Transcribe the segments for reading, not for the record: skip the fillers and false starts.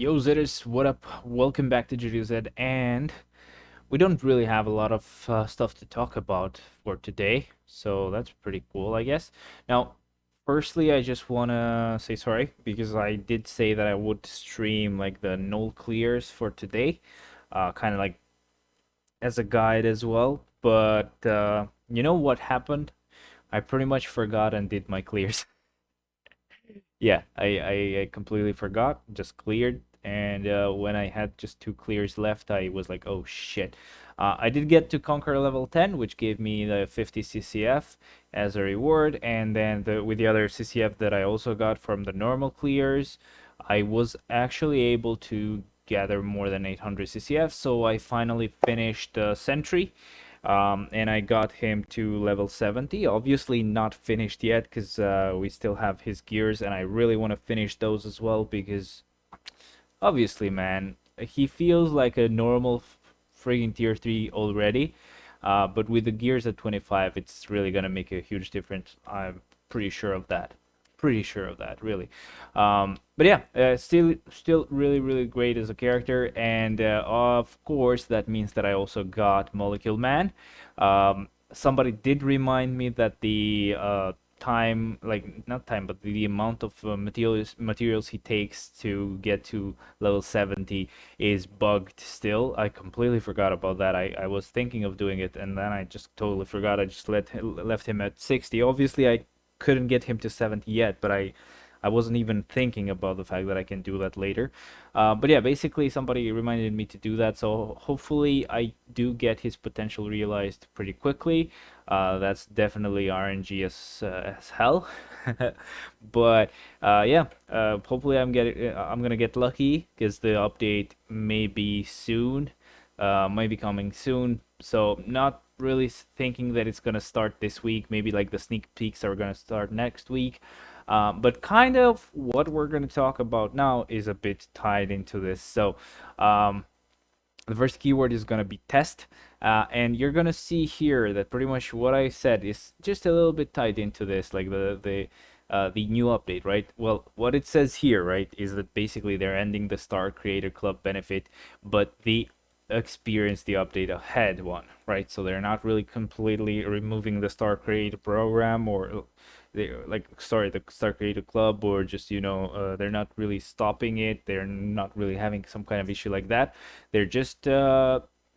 Yo Zitters, what up? Welcome back to JujuZ, and we don't really have a lot of stuff to talk about for today, so that's pretty cool, I guess. Now, firstly, I just wanna say sorry because I did say that I would stream like the null clears for today, kind of like as a guide as well. But you know what happened? I pretty much forgot and did my clears. Yeah, I completely forgot, just cleared, and when I had just two clears left, I was like, oh shit. I did get to conquer level 10, which gave me the 50 CCF as a reward, and then with the other CCF that I also got from the normal clears, I was actually able to gather more than 800 CCF, so I finally finished Sentry, and I got him to level 70. Obviously not finished yet because we still have his gears, and I really want to finish those as well because obviously, man, he feels like a normal friggin' tier 3 already. But with the gears at 25, it's really gonna make a huge difference. I'm pretty sure of that. Pretty sure of that, really. But yeah, still really great as a character, and of course that means that I also got Molecule Man. Somebody did remind me that the time, like not time, but the amount of materials he takes to get to level 70 is bugged still. I completely forgot about that. I was thinking of doing it, and then I just totally forgot. I just left him at 60. Obviously, I couldn't get him to 70 yet, but I wasn't even thinking about the fact that I can do that later. But yeah, basically somebody reminded me to do that, so hopefully I do get his potential realized pretty quickly. That's definitely RNG as hell. But yeah, hopefully I'm gonna get lucky because the update may be soon, might be coming soon. So not really thinking that it's gonna start this week. Maybe like the sneak peeks are gonna start next week. But kind of what we're going to talk about now is a bit tied into this. So, the first keyword is going to be test. And you're going to see here that pretty much what I said is just a little bit tied into this, like the new update, right? Well, what it says here, right, is that basically they're ending the Star Creator Club benefit, but the experience the update ahead one, right? So they're not really completely removing the Star Creator program or they like sorry the Star Creator Club, or just they're not really stopping it. They're not really having some kind of issue like that. They're just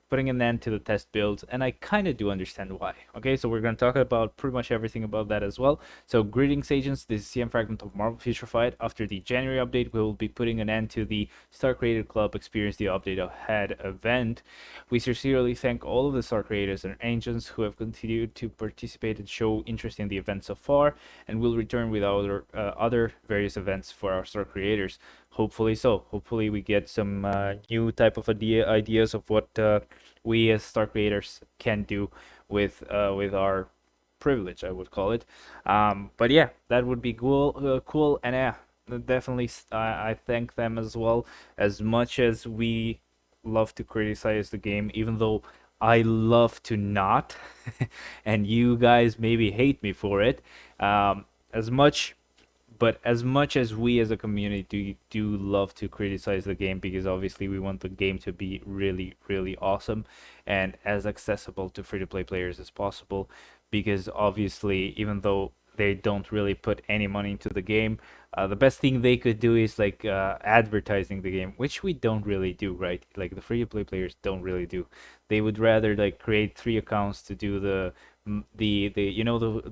putting an end to the test builds, and I kind of do understand why. Okay, so we're going to talk about pretty much everything about that as well. So greetings agents, this is CM Fragment of Marvel Future Fight. After the January update, we will be putting an end to the Star Creator Club Experience the Update Ahead event. We sincerely thank all of the Star creators and agents who have continued to participate and show interest in the event so far, and will return with other various events for our Star creators. Hopefully so. Hopefully we get some new type of ideas of what we as Star creators can do with our privilege, I would call it. But yeah, that would be cool, and yeah, definitely I thank them as well. As much as we love to criticize the game, even though I love to not, and you guys maybe hate me for it. As much but as much as we as a community do love to criticize the game, because obviously we want the game to be really awesome and as accessible to free to play players as possible, because obviously even though they don't really put any money into the game, the best thing they could do is like advertising the game, which we don't really do, right? Like the free to play players don't really do. They would rather like create 3 accounts to do the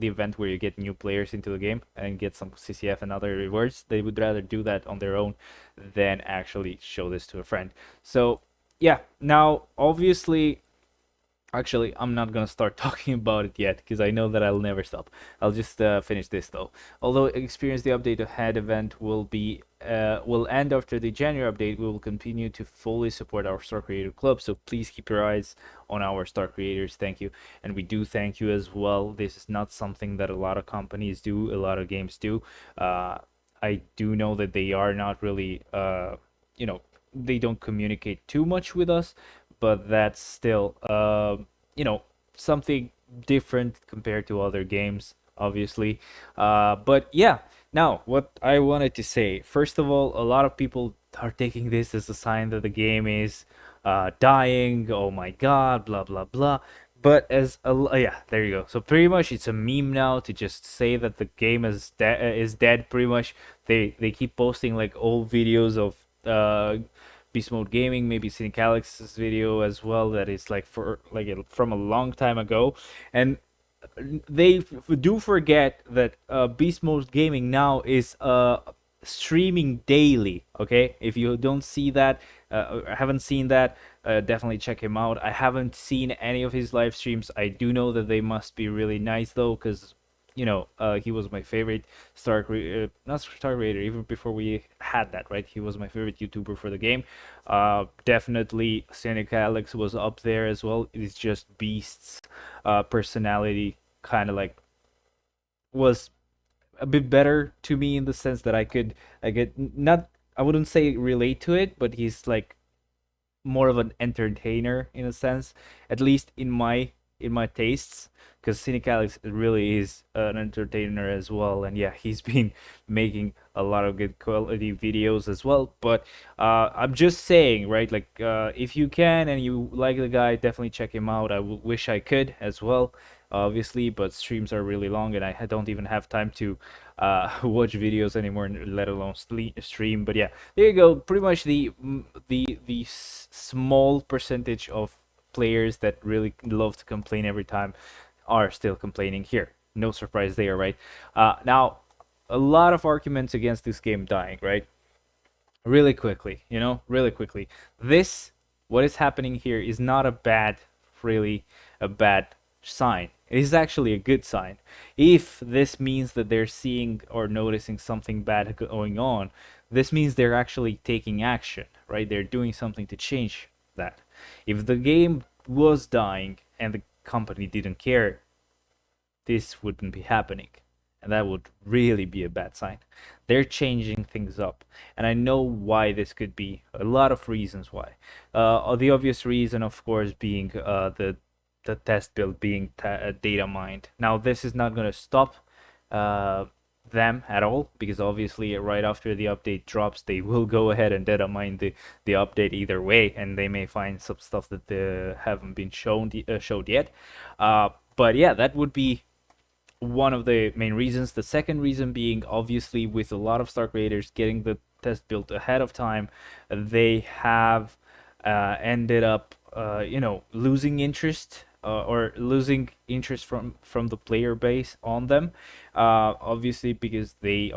event where you get new players into the game and get some CCF and other rewards. They would rather do that on their own than actually show this to a friend. So yeah, now obviously, actually, I'm not gonna start talking about it yet because I know that I'll never stop. I'll just finish this though. Although Experience the Update Ahead event will end after the January update, we will continue to fully support our Star Creator Club. So please keep your eyes on our Star Creators. Thank you, and we do thank you as well. This is not something that a lot of companies do, a lot of games do. I do know that they are not really, they don't communicate too much with us, but that's still, you know, something different compared to other games, obviously. But yeah, now what I wanted to say, first of all, a lot of people are taking this as a sign that the game is dying. Oh my god, blah blah blah. But yeah, there you go. So pretty much it's a meme now to just say that the game is dead. Pretty much they keep posting like old videos of Beast Mode Gaming, maybe Cynic Alex's video as well. That is like from a long time ago, and they do forget that Beast Mode Gaming now is streaming daily. Okay, if you don't see that, or haven't seen that, definitely check him out. I haven't seen any of his live streams. I do know that they must be really nice though, because he was my favorite not Star Raider, even before we had that, right? He was my favorite YouTuber for the game. Definitely Cynic Alex was up there as well. It's just Beast's personality kind of like was a bit better to me in the sense that I get not, I wouldn't say relate to it, but he's like more of an entertainer in a sense, at least in my tastes, because Cynic Alex really is an entertainer as well, and yeah, he's been making a lot of good quality videos as well. But I'm just saying, right? Like, if you can and you like the guy, definitely check him out. Wish I could as well, obviously, but streams are really long, and I don't even have time to watch videos anymore, let alone stream. But yeah, there you go. Pretty much the small percentage of players that really love to complain every time are still complaining here. No surprise there, right? Now, a lot of arguments against this game dying, right? Really quickly, really quickly. What is happening here is not really a bad sign. It is actually a good sign. If this means that they're seeing or noticing something bad going on, this means they're actually taking action, right? They're doing something to change that. If the game was dying and the company didn't care, this wouldn't be happening. And that would really be a bad sign. They're changing things up. And I know why this could be. A lot of reasons why. The obvious reason, of course, being the test build being data mined. Now, this is not going to stop them at all, because obviously right after the update drops, they will go ahead and data mine the update either way, and they may find some stuff that they haven't been showed yet. But yeah, that would be one of the main reasons. The second reason being, obviously, with a lot of Stark Raiders getting the test built ahead of time, they have ended up losing interest, or losing interest from the player base on them, obviously, because they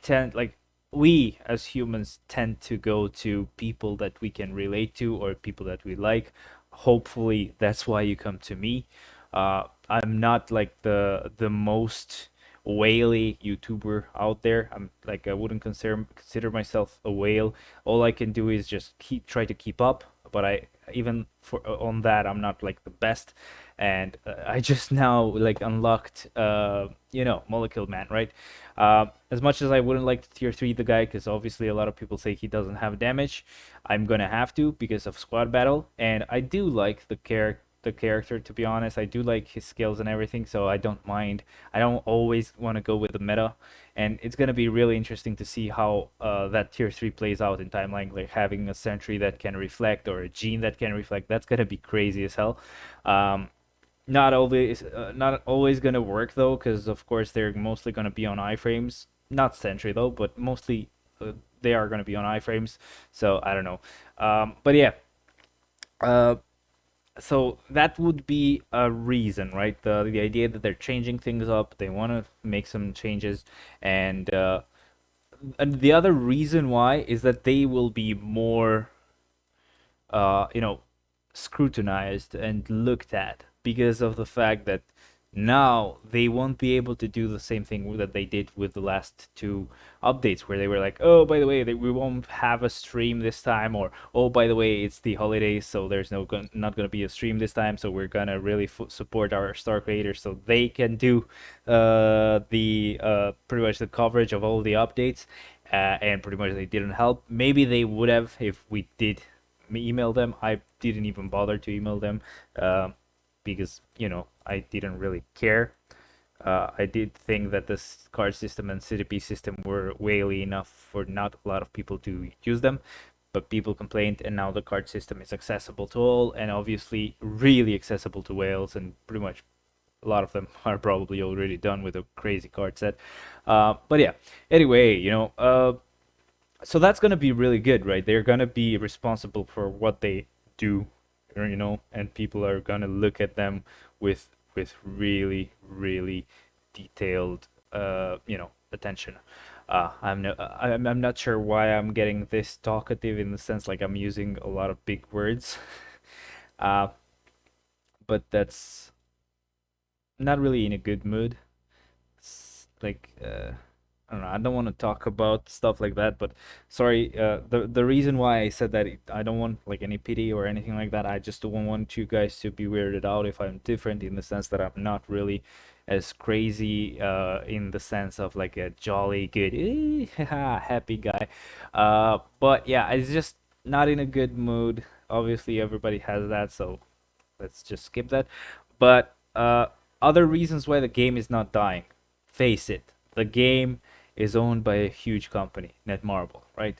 tend, like, we as humans tend to go to people that we can relate to or people that we like. Hopefully that's why you come to me. I'm not like the most whaley YouTuber out there. I'm like, I wouldn't consider myself a whale. All I can do is just try to keep up, but I even for on that I'm not like the best. And I just now like unlocked Molecule Man, right? As much as I wouldn't like to tier 3 the guy, because obviously a lot of people say he doesn't have damage, I'm gonna have to because of squad battle. And I do like the character, to be honest. I do like his skills and everything, so I don't mind. I don't always want to go with the meta, and it's gonna be really interesting to see how that tier 3 plays out in timeline, like having a sentry that can reflect or a gene that can reflect. That's gonna be crazy as hell. Not always gonna work though, because of course they're mostly gonna be on iframes. Not sentry though, but mostly they are gonna be on iframes. So I don't know. But yeah. Uh, so that would be a reason, right? The idea that they're changing things up, they want to make some changes, and and the other reason why is that they will be more, uh, you know, scrutinized and looked at because of the fact that now they won't be able to do the same thing that they did with the last two updates, where they were like, oh, by the way, we won't have a stream this time, or oh, by the way, it's the holidays, so there's not going to be a stream this time, so we're going to really support our star creators so they can do the pretty much the coverage of all the updates. And pretty much they didn't help. Maybe they would have if we did email them. I didn't even bother to email them. because I didn't really care. I did think that this card system and CDP system were whaley enough for not a lot of people to use them, but people complained, and now the card system is accessible to all, and obviously really accessible to whales, and pretty much a lot of them are probably already done with a crazy card set. But yeah, anyway, so that's gonna be really good, right? They're gonna be responsible for what they do, and people are gonna look at them with really, really detailed, attention. I'm not sure why I'm getting this talkative in the sense like I'm using a lot of big words, uh, but that's not really in a good mood. Like I don't know. I don't want to talk about stuff like that, but sorry. The reason why I said that I don't want like any pity or anything like that. I just don't want you guys to be weirded out if I'm different in the sense that I'm not really as crazy in the sense of like a jolly good happy guy. But yeah, it's just not in a good mood. Obviously, everybody has that, so let's just skip that. But other reasons why the game is not dying. Face it, the game is owned by a huge company, Netmarble, right?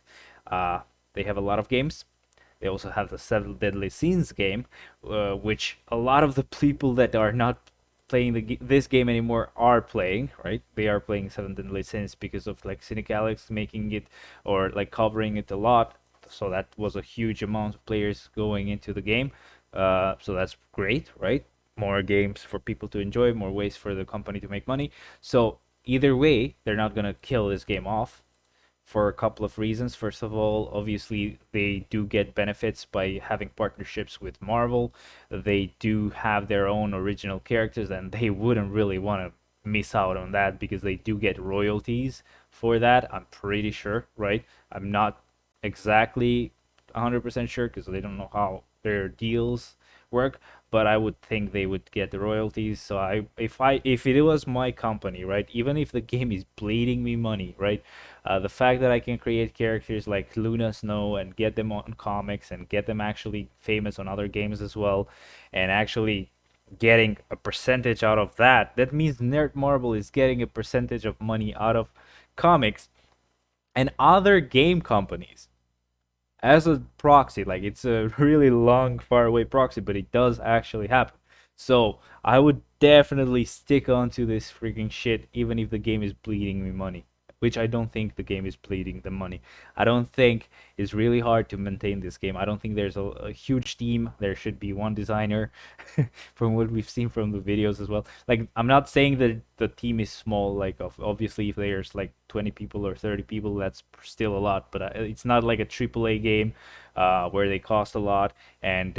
Uh, they have a lot of games. They also have the Seven Deadly Sins game, which a lot of the people that are not playing this game anymore are playing, right? They are playing Seven Deadly Sins because of like Cynic Alex making it or like covering it a lot. So that was a huge amount of players going into the game. So that's great, right? More games for people to enjoy, more ways for the company to make money. So either way, they're not gonna kill this game off for a couple of reasons. First of all, obviously they do get benefits by having partnerships with Marvel. They do have their own original characters, and they wouldn't really want to miss out on that because they do get royalties for that. I'm pretty sure, right? I'm not exactly 100% sure because they don't know how their deals work, but I would think they would get the royalties. So if it was my company, right, even if the game is bleeding me money, right, the fact that I can create characters like Luna Snow and get them on comics and get them actually famous on other games as well, and actually getting a percentage out of that, that means Netmarble is getting a percentage of money out of comics and other game companies as a proxy. Like it's a really long, far away proxy, but it does actually happen. So I would definitely stick onto this freaking shit, even if the game is bleeding me money. Which I don't think the game is bleeding the money. I don't think it's really hard to maintain this game. I don't think there's a huge team. There should be one designer, from what we've seen from the videos as well. Like I'm not saying that the team is small. Like obviously, if there's like 20 people or 30 people, that's still a lot. But it's not like a AAA game where they cost a lot and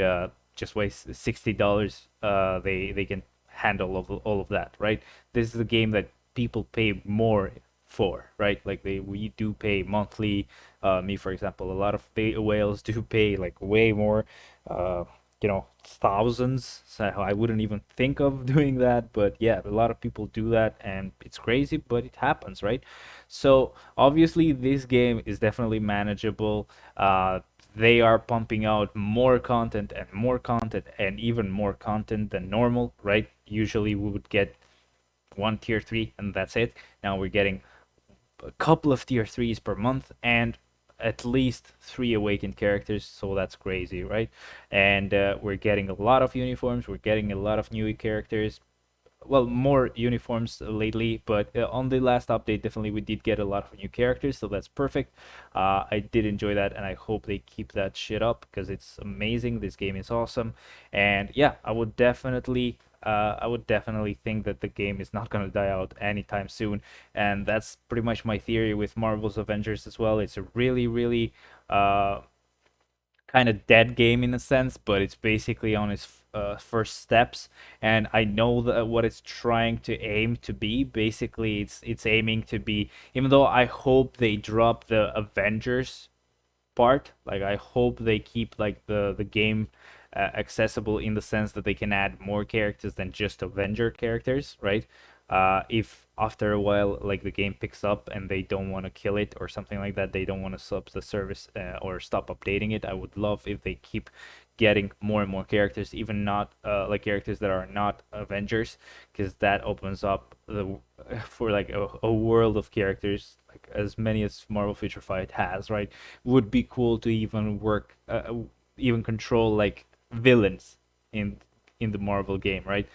just waste $60. They can handle all of that, right? This is a game that people pay more for, right? Like we do pay monthly. Me, for example, a lot of whales do pay like way more. Uh, thousands. So I wouldn't even think of doing that, but yeah, a lot of people do that, and it's crazy, but it happens, right? So obviously, this game is definitely manageable. They are pumping out more content and more content and even more content than normal, right? Usually we would get one tier 3 and that's it. Now we're getting a couple of tier 3s per month and at least 3 awakened characters, so that's crazy, right? And we're getting a lot of uniforms, we're getting a lot of new characters, well, more uniforms lately, but on the last update, definitely we did get a lot of new characters, so that's perfect. I did enjoy that, and I hope they keep that shit up because it's amazing. This game is awesome, and yeah, I would definitely think that the game is not gonna die out anytime soon, and that's pretty much my theory with Marvel's Avengers as well. It's a really, really kind of dead game in a sense, but it's basically on its first steps, and I know what it's trying to aim to be. Basically, it's aiming to be. Even though I hope they drop the Avengers part, like I hope they keep like the game accessible in the sense that they can add more characters than just Avenger characters, right? If after a while like the game picks up and they don't want to kill it or something like that, they don't want to stop the service or stop updating it, I would love if they keep getting more and more characters, even not like characters that are not Avengers, because that opens up the for like a world of characters, like as many as Marvel Future Fight has, right? Would be cool to even work, even control like villains in the Marvel game, right?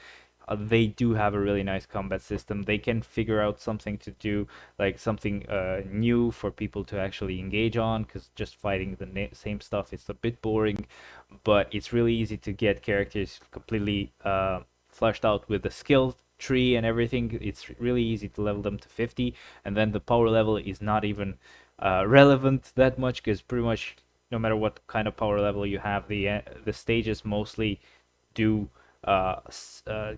They do have a really nice combat system. They can figure out something to do, like something new for people to actually engage on, because just fighting the same stuff is a bit boring. But it's really easy to get characters completely fleshed out with the skill tree and everything. It's really easy to level them to 50, and then the power level is not even relevant that much, because pretty much no matter what kind of power level you have, the stages mostly do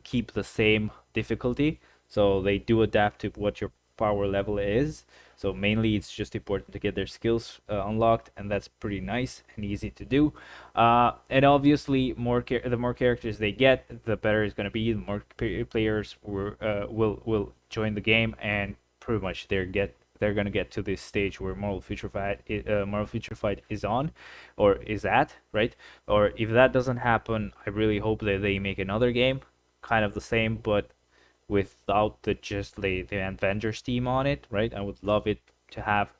keep the same difficulty, so they do adapt to what your power level is. So mainly it's just important to get their skills unlocked, and that's pretty nice and easy to do. And obviously the more characters they get, the better it's going to be. The more players will join the game, and pretty much they're gonna get to this stage where Marvel Future Fight is on, or is at, right? Or if that doesn't happen, I really hope that they make another game, kind of the same, but without the Avengers team on it, right? I would love it to have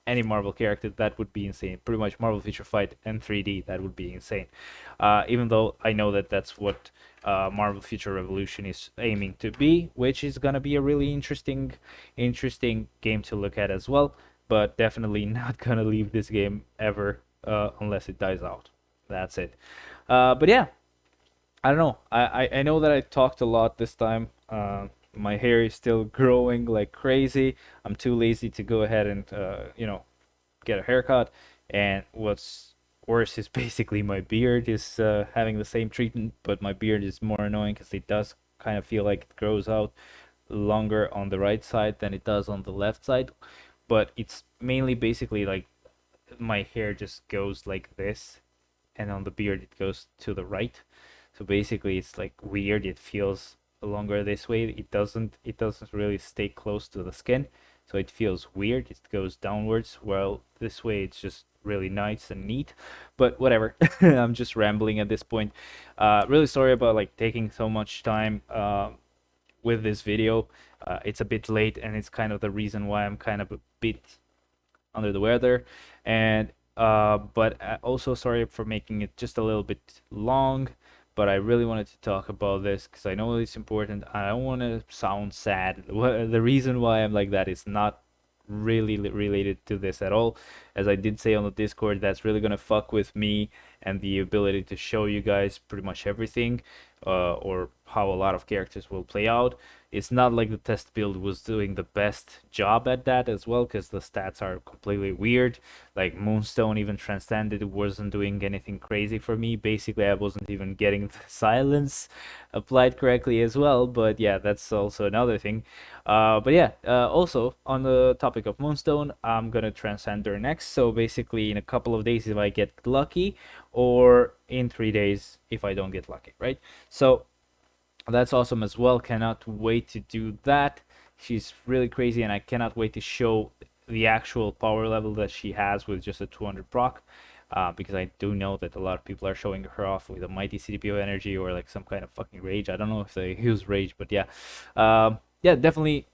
any Marvel character. That would be insane. Pretty much Marvel Future Fight and 3D, that would be insane. Even though I know that that's what Marvel Future Revolution is aiming to be, which is gonna be a really interesting game to look at as well. But definitely not gonna leave this game ever unless it dies out. That's it. But yeah, I don't know. I know that I talked a lot this time. My hair is still growing like crazy. I'm too lazy to go ahead and get a haircut. And what's worse is basically my beard is having the same treatment, but my beard is more annoying because it does kind of feel like it grows out longer on the right side than it does on the left side. But it's mainly basically like my hair just goes like this, and on the beard it goes to the right. So basically it's like weird. It feels longer this way. It doesn't really stay close to the skin, so it feels weird. It goes downwards. Well, this way it's just really nice and neat. But whatever. I'm just rambling at this point. Really sorry about like taking so much time with this video. It's a bit late, and it's kind of the reason why I'm kind of a bit under the weather. And but also sorry for making it just a little bit long, but I really wanted to talk about this because I know it's important. I don't want to sound sad. The reason why I'm like that is not really related to this at all. As I did say on the Discord, that's really gonna fuck with me and the ability to show you guys pretty much everything, or how a lot of characters will play out. It's not like the test build was doing the best job at that as well, because the stats are completely weird. Like Moonstone, even Transcended, wasn't doing anything crazy for me. Basically, I wasn't even getting the silence applied correctly as well. But yeah, that's also another thing. But yeah, also on the topic of Moonstone, I'm gonna transcend her next. So basically, in a couple of days if I get lucky, or in 3 days if I don't get lucky, right? So that's awesome as well. Cannot wait to do that. She's really crazy, and I cannot wait to show the actual power level that she has with just a 200 proc. Because I do know that a lot of people are showing her off with a mighty CDPO energy or like some kind of fucking rage. I don't know if they use rage, but yeah. Yeah, definitely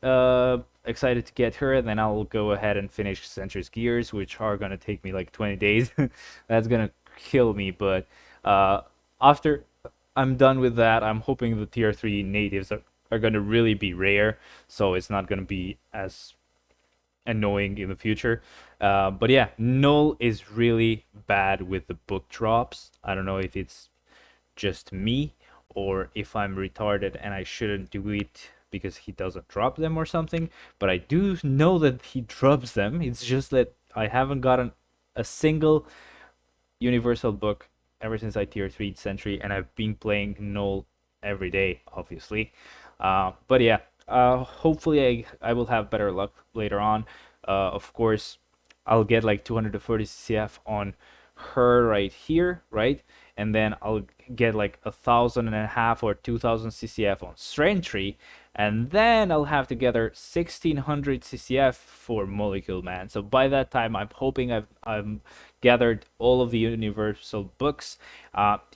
excited to get her, and then I'll go ahead and finish Sentry's Gears, which are gonna take me like 20 days. That's gonna kill me, but after I'm done with that, I'm hoping the tier 3 natives are gonna really be rare, so it's not gonna be as annoying in the future. But yeah, Null is really bad with the book drops. I don't know if it's just me or if I'm retarded and I shouldn't do it because he doesn't drop them or something, but I do know that he drops them. It's just that I haven't gotten a single universal book ever since I tier 3 Sentry, and I've been playing Null every day, obviously. But yeah, hopefully I will have better luck later on. Of course, I'll get like 240 CCF on her right here, right? And then I'll get like 1,500 or 2,000 CCF on Sentry, and then I'll have to gather 1,600 CCF for Molecule Man. So by that time, I'm hoping I'm gathered all of the universal books.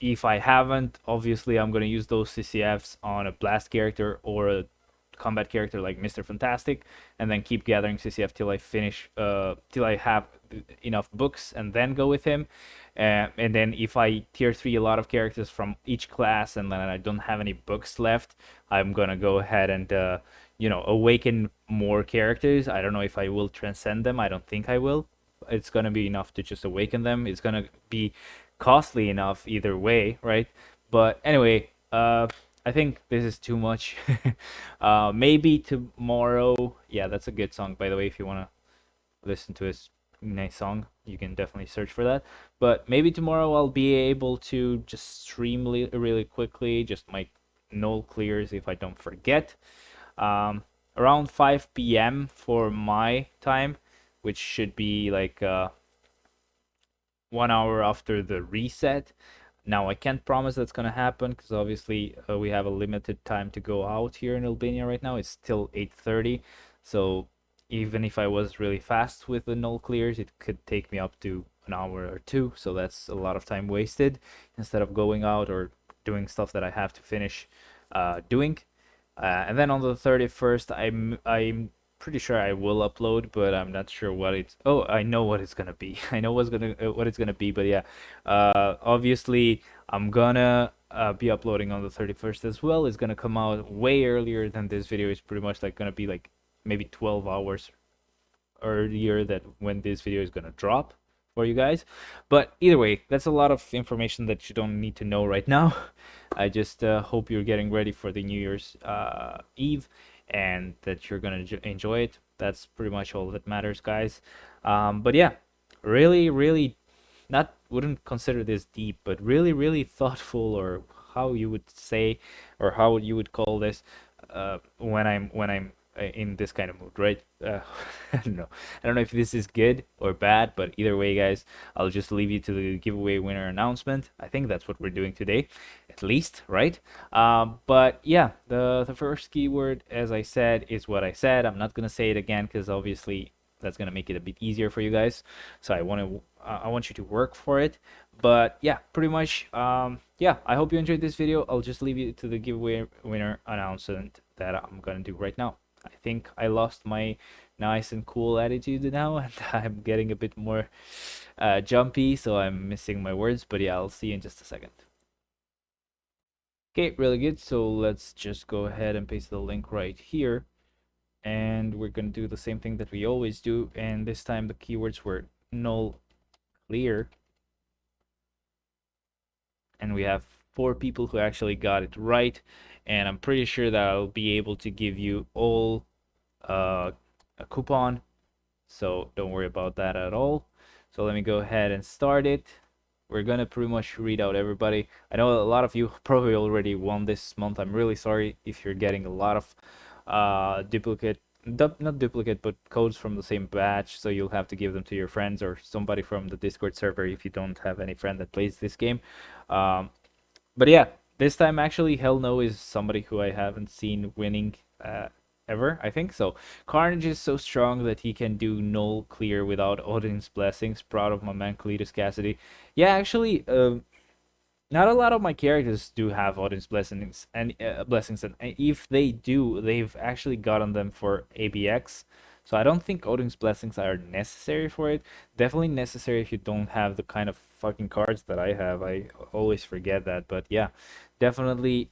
If I haven't, obviously I'm going to use those CCFs on a blast character or a combat character like Mr. Fantastic, and then keep gathering CCF till I finish, till I have enough books, and then go with him. And then if I tier 3 a lot of characters from each class and then I don't have any books left, I'm gonna go ahead and awaken more characters. I don't know if I will transcend them. I don't think I will. It's gonna be enough to just awaken them. It's gonna be costly enough either way, right? But anyway, I think this is too much. Maybe tomorrow. Yeah, that's a good song, by the way. If you wanna listen to his nice song, you can definitely search for that. But maybe tomorrow I'll be able to just stream really quickly, just my null clears if I don't forget. Around 5 p.m. for my time, which should be like 1 hour after the reset. Now I can't promise that's gonna happen because obviously we have a limited time to go out here in Albania right now. It's still 8:30, so even if I was really fast with the null clears, it could take me up to an hour or two. So that's a lot of time wasted instead of going out or doing stuff that I have to finish doing. And then on the 31st, I'm pretty sure I will upload, but I'm not sure what it's. Oh, I know what it's gonna be. I know what it's gonna be. But yeah, obviously I'm gonna be uploading on the 31st as well. It's gonna come out way earlier than this video. It's pretty much like gonna be like maybe 12 hours earlier than when this video is gonna drop for you guys. But either way, that's a lot of information that you don't need to know right now. I just hope you're getting ready for the New Year's Eve and that you're gonna enjoy it. That's pretty much all that matters, guys. But yeah, really not wouldn't consider this deep, but really thoughtful, or how you would say, or how you would call this, when I'm in this kind of mood, right? I don't know. I don't know if this is good or bad, but either way, guys, I'll just leave you to the giveaway winner announcement. I think that's what we're doing today, at least, right? But yeah, the first keyword, as I said, is what I said. I'm not gonna say it again because obviously that's gonna make it a bit easier for you guys. So I want you to work for it. But yeah, pretty much. Yeah, I hope you enjoyed this video. I'll just leave you to the giveaway winner announcement that I'm gonna do right now. I think I lost my nice and cool attitude now, and I'm getting a bit more jumpy, so I'm missing my words. But yeah, I'll see you in just a second. Okay, really good. So let's just go ahead and paste the link right here. And we're going to do the same thing that we always do. And this time the keywords were null clear. And we have 4 people who actually got it right. And I'm pretty sure that I'll be able to give you all a coupon. So don't worry about that at all. So let me go ahead and start it. We're gonna pretty much read out everybody. I know a lot of you probably already won this month. I'm really sorry if you're getting a lot of not duplicate, but codes from the same batch. So you'll have to give them to your friends or somebody from the Discord server if you don't have any friend that plays this game. But yeah, this time actually Hell No is somebody who I haven't seen winning ever, I think. So Carnage is so strong that he can do null clear without Odin's blessings. Proud of my man Cletus Cassidy. Yeah, actually, not a lot of my characters do have Odin's blessings, and if they do, they've actually gotten them for ABX. So I don't think Odin's blessings are necessary for it. Definitely necessary if you don't have the kind of fucking cards that I have. I always forget that, but yeah, definitely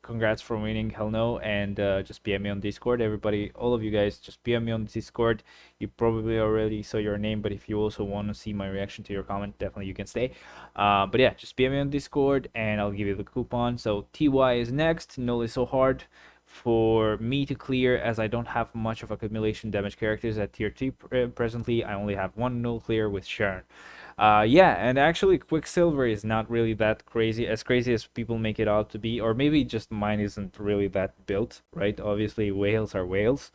congrats for winning, Hell No. And just PM me on Discord, everybody, all of you guys, just PM me on Discord. You probably already saw your name, but if you also want to see my reaction to your comment, definitely you can stay. But yeah, just PM me on Discord and I'll give you the coupon. So TY is next. Null is so hard for me to clear, as I don't have much of accumulation damage characters at tier 2 presently. I only have 1 null clear with Sharon. Yeah, and actually Quicksilver is not really that crazy as people make it out to be, or maybe just mine isn't really that built, right? Obviously whales are whales,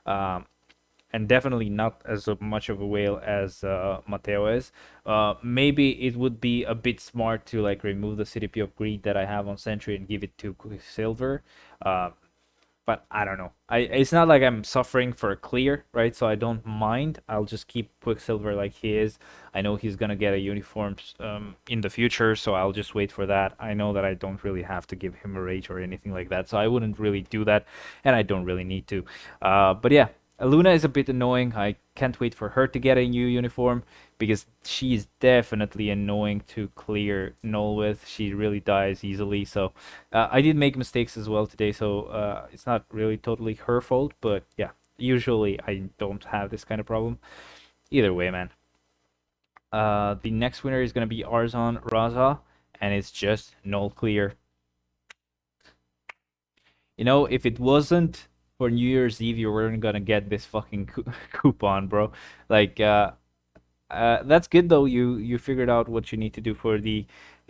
and definitely not as much of a whale as Mateo is. Maybe it would be a bit smart to like remove the CDP of Greed that I have on Sentry and give it to Quicksilver. but I don't know. It's not like I'm suffering for a clear, right? So I don't mind. I'll just keep Quicksilver like he is. I know he's gonna get a uniform in the future, so I'll just wait for that. I know that I don't really have to give him a rage or anything like that, so I wouldn't really do that, and I don't really need to. But yeah, Luna is a bit annoying. I can't wait for her to get a new uniform because she's definitely annoying to clear null with. She really dies easily. So I did make mistakes as well today, so it's not really totally her fault. But yeah, usually I don't have this kind of problem. Either way, man. The next winner is gonna be Arzon Raza, and it's just null clear. You know, if it wasn't for New Year's Eve, you weren't gonna get this fucking coupon, bro. Like, that's good though. You figured out what you need to do for the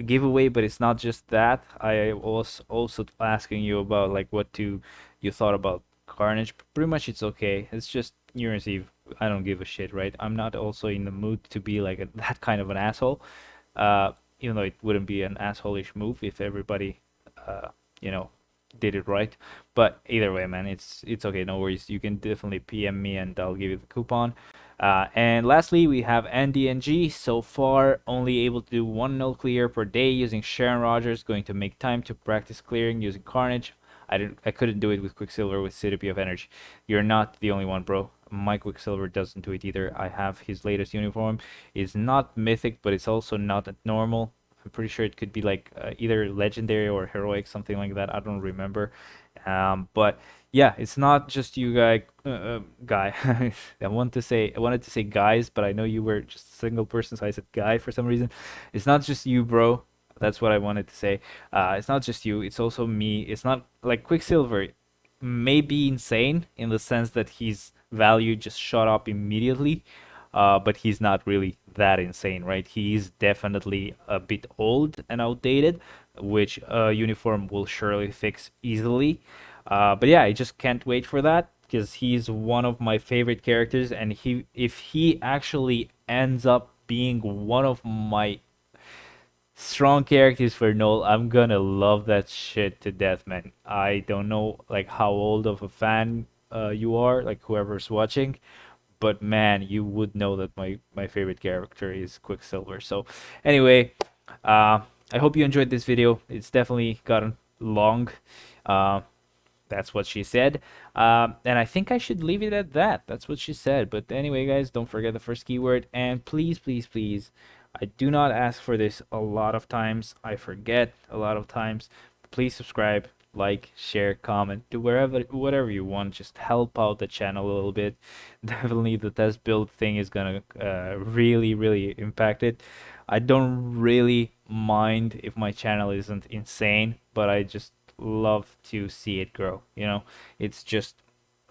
giveaway, but it's not just that. I was also asking you about like you thought about Carnage. Pretty much it's okay. It's just New Year's Eve. I don't give a shit, right? I'm not also in the mood to be like that kind of an asshole. Even though it wouldn't be an asshole-ish move if everybody, uh, you know, did it right. But either way, man, it's okay. No worries. You can definitely PM me and I'll give you the coupon. And lastly, we have NDNG. So far, only able to do one null clear per day using Sharon Rogers. Going to make time to practice clearing using Carnage. I couldn't do it with Quicksilver with City of Energy. You're not the only one, bro. My Quicksilver doesn't do it either. I have his latest uniform. It's not mythic, but it's also not normal. I'm pretty sure it could be like either legendary or heroic, something like that. I don't remember. But yeah, it's not just you, guy. I wanted to say guys, but I know you were just a single person, so I said guy for some reason. It's not just you, bro. That's what I wanted to say. It's not just you. It's also me. It's not like Quicksilver may be insane in the sense that his value just shot up immediately, but he's not really that insane, right? He's definitely a bit old and outdated, which a uniform will surely fix easily. But yeah, I just can't wait for that because he's one of my favorite characters, and if he actually ends up being one of my strong characters for Null, I'm gonna love that shit to death, man. I don't know like how old of a fan you are, like whoever's watching, but man, you would know that my favorite character is Quicksilver. So anyway, I hope you enjoyed this video. It's definitely gotten long. Uh, that's what she said. And I think I should leave it at that. That's what she said. But anyway, guys, don't forget the first keyword. And please, please, please, I do not ask for this a lot of times. I forget a lot of times. Please subscribe, like, share, comment, do whatever you want. Just help out the channel a little bit. Definitely the test build thing is gonna really, really impact it. I don't really mind if my channel isn't insane, but I just love to see it grow. It's just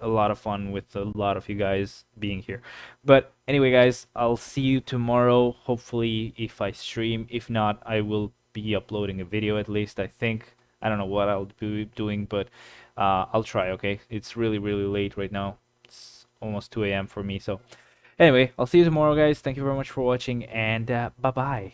a lot of fun with a lot of you guys being here. But anyway, guys, I'll see you tomorrow. Hopefully, if I stream. If not, I will be uploading a video at least. I think. I don't know what I'll be doing, but I'll try, okay? It's really, really late right now. It's almost 2 a.m. for me. So anyway, I'll see you tomorrow, guys. Thank you very much for watching, and bye-bye.